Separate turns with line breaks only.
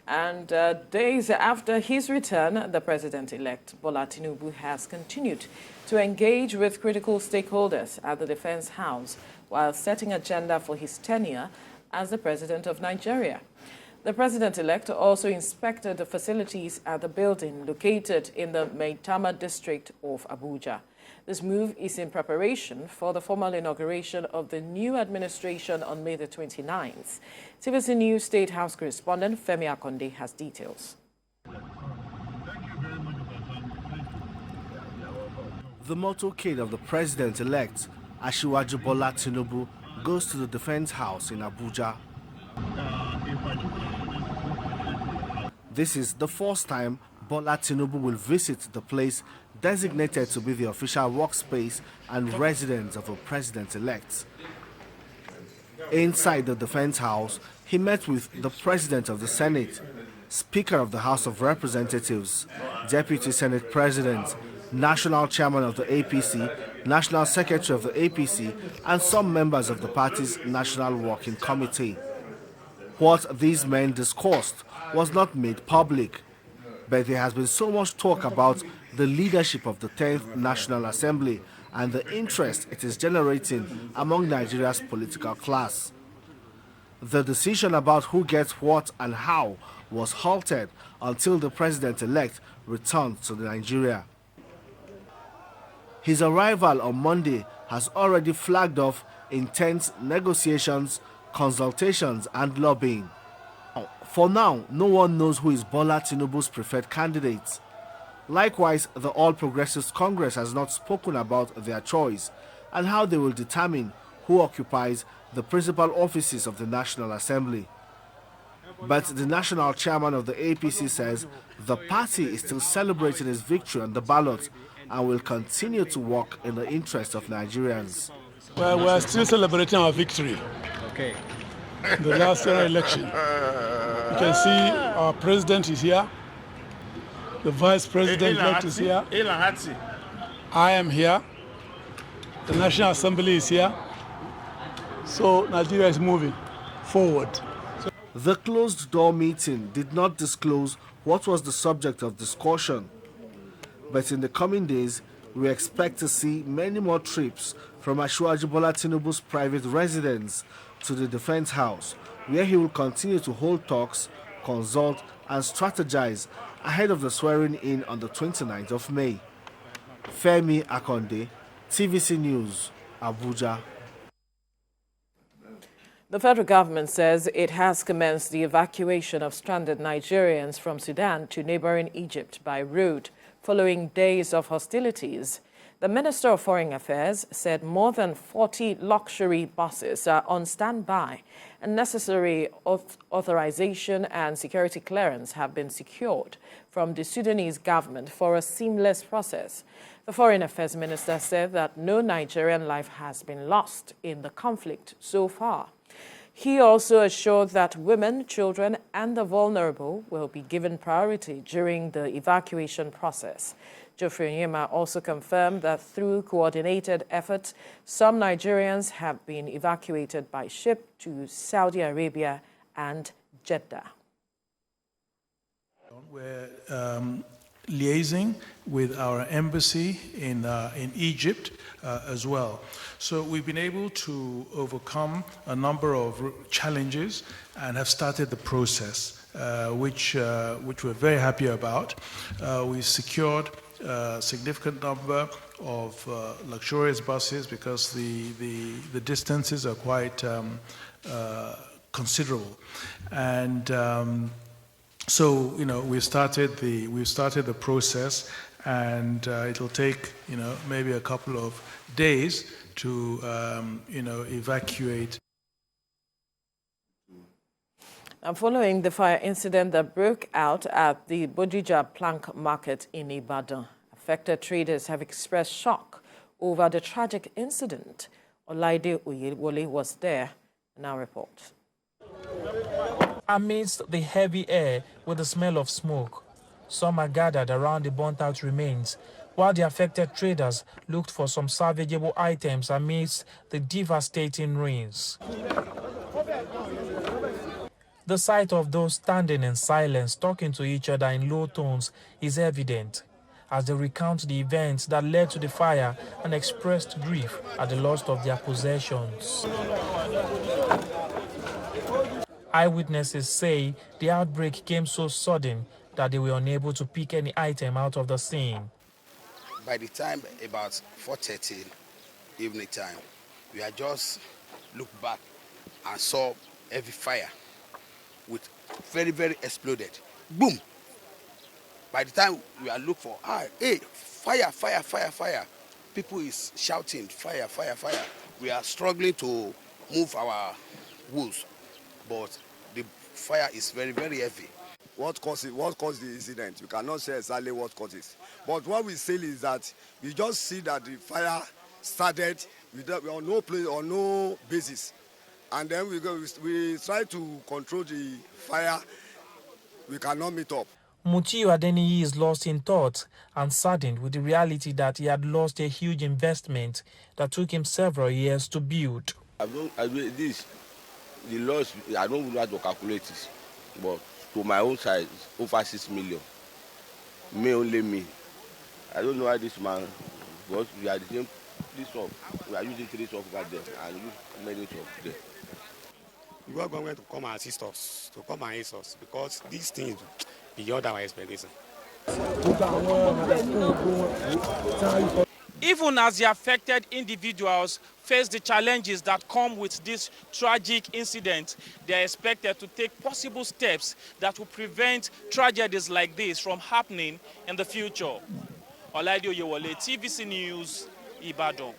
And days after his return, the president-elect Bola Tinubu has continued to engage with critical stakeholders at the Defense House while setting agenda for his tenure as the president of Nigeria. The president-elect also inspected the facilities at the building located in the Maitama district of Abuja. This move is in preparation for the formal inauguration of the new administration on May the 29th. TVC News State House correspondent Femi Akonde has details.
The motorcade of the president-elect, Asiwaju Bola Tinubu, goes to the Defense House in Abuja. This is the first time Bola Tinubu will visit the place designated to be the official workspace and residence of a president-elect. Inside the Defense House, he met with the President of the Senate, Speaker of the House of Representatives, Deputy Senate President, National Chairman of the APC, National Secretary of the APC, and some members of the party's National Working Committee. What these men discussed was not made public, but there has been so much talk about the leadership of the 10th National Assembly and the interest it is generating among Nigeria's political class. The decision about who gets what and how was halted until the president-elect returned to Nigeria. His arrival on Monday has already flagged off intense negotiations, consultations and lobbying. For now, no one knows who is Bola Tinubu's preferred candidate. Likewise, the All Progressives Congress has not spoken about their choice and how they will determine who occupies the principal offices of the National Assembly. But the national chairman of the APC says the party is still celebrating its victory on the ballot and will continue to work in the interest of Nigerians.
Well, we're still celebrating our victory.
Okay.
The last general election. You can see our president is here. The vice president-elect is here. I am here. The National Assembly is here. So Nigeria is moving forward.
The closed-door meeting did not disclose what was the subject of discussion. But in the coming days, we expect to see many more trips from Asiwaju Bola Tinubu's private residence to the Defense House, where he will continue to hold talks, consult and strategize ahead of the swearing-in on the 29th of May. Femi Akonde, TVC News, Abuja.
The federal government says it has commenced the evacuation of stranded Nigerians from Sudan to neighboring Egypt by road following days of hostilities. The Minister of Foreign Affairs said more than 40 luxury buses are on standby and necessary authorization and security clearance have been secured from the Sudanese government for a seamless process. The Foreign Affairs Minister said that no Nigerian life has been lost in the conflict so far. He also assured that women, children, and the vulnerable will be given priority during the evacuation process. Geoffrey Onyema also confirmed that through coordinated efforts, some Nigerians have been evacuated by ship to Saudi Arabia and Jeddah.
We're liaising with our embassy in Egypt as well. So we've been able to overcome a number of challenges and have started the process, which we're very happy about. We secured a significant number of luxurious buses because the distances are quite considerable, and so we've started the process, and it'll take maybe a couple of days to evacuate.
And following the fire incident that broke out at the Bodija Plank Market in Ibadan, affected traders have expressed shock over the tragic incident. Olaide Oyewole was there in our report.
Amidst the heavy air with the smell of smoke, some are gathered around the burnt-out remains, while the affected traders looked for some salvageable items amidst the devastating rains. The sight of those standing in silence, talking to each other in low tones, is evident as they recount the events that led to the fire and expressed grief at the loss of their possessions. Eyewitnesses say the outbreak came so sudden that they were unable to pick any item out of the scene.
By the time about 4:30 evening time, we had just looked back and saw heavy fire with very, very exploded. Boom! By the time we are looking for, hey, fire, fire, fire, fire. People is shouting, fire, fire, fire. We are struggling to move our woods, but the fire is very, very heavy.
What caused the incident? We cannot say exactly what caused it. But what we say is that we just see that the fire started on no place or no basis. And then we try to control the fire. We cannot meet up.
Mutiu Adeniyi is lost in thought and saddened with the reality that he had lost a huge investment that took him several years to build.
The loss, I don't know how to calculate it, but to my own side, it's over 6 million. Only me. I don't know how this man, because we are the same, this one, we are using 3 stuff over there and use many stuff there.
We want government to come and assist us, to come and aid us, because these things beyond our expectation.
Even as the affected individuals face the challenges that come with this tragic incident, they are expected to take possible steps that will prevent tragedies like this from happening in the future. Olaide Oyewole, TVC News, Ibadan.